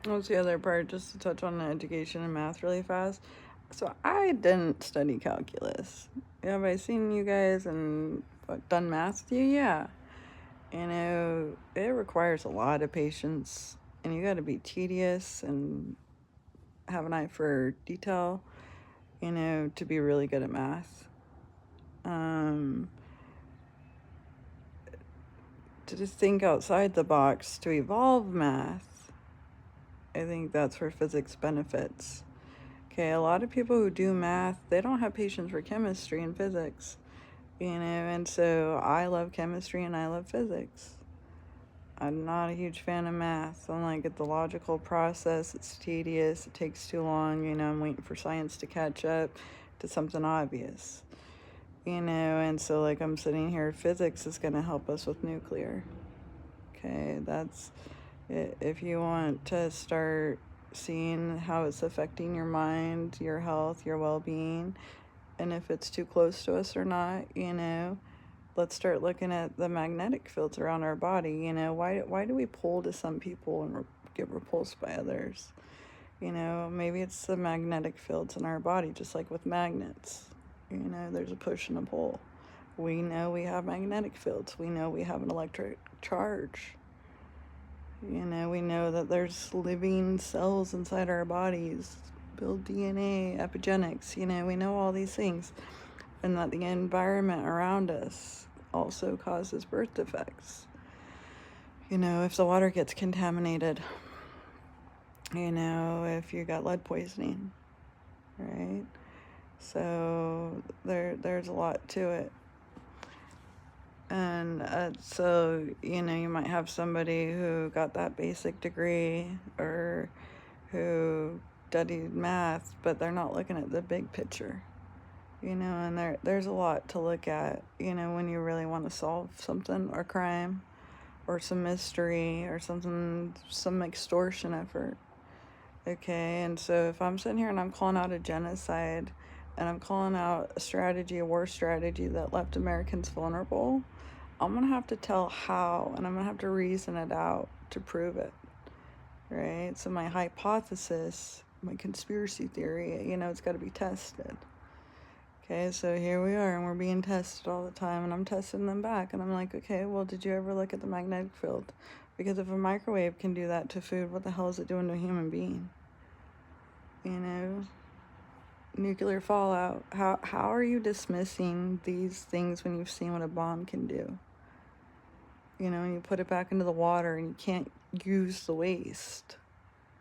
What's the other part? Just to touch on education and math really fast. So I didn't study calculus. Have I seen you guys and done math with you? Yeah. It requires a lot of patience, and you got to be tedious and have an eye for detail, to be really good at math. Um, to just think outside the box to evolve math, I think that's where physics benefits. Okay, a lot of people who do math, they don't have patience for chemistry and physics, and so I love chemistry and I love physics. I'm not a huge fan of math. I'm like, the logical process, it's tedious, it takes too long, I'm waiting for science to catch up to something obvious, and so like I'm sitting here, physics is going to help us with nuclear. Okay, that's it. If you want to start seeing how it's affecting your mind, your health, your well-being, and if it's too close to us or not, let's start looking at the magnetic fields around our body. Why do we pull to some people and get repulsed by others? Maybe it's the magnetic fields in our body, just like with magnets. There's a push and a pull. We know we have magnetic fields. We know we have an electric charge. We know that there's living cells inside our bodies, build DNA, epigenetics. We know all these things. And that the environment around us also causes birth defects. If the water gets contaminated, if you got lead poisoning, right? So there's a lot to it. And so, you might have somebody who got that basic degree or who studied math, but they're not looking at the big picture. And there's a lot to look at, when you really want to solve something or crime or some mystery or something, some extortion effort. Okay, and so if I'm sitting here and I'm calling out a genocide and I'm calling out a war strategy that left Americans vulnerable, I'm going to have to tell how, and I'm going to have to reason it out to prove it, right? So my hypothesis, my conspiracy theory, it's got to be tested. Okay, so here we are, and we're being tested all the time, and I'm testing them back, and I'm like, okay, well, did you ever look at the magnetic field? Because if a microwave can do that to food, what the hell is it doing to a human being? Nuclear fallout. How are you dismissing these things when you've seen what a bomb can do? And you put it back into the water, and you can't use the waste.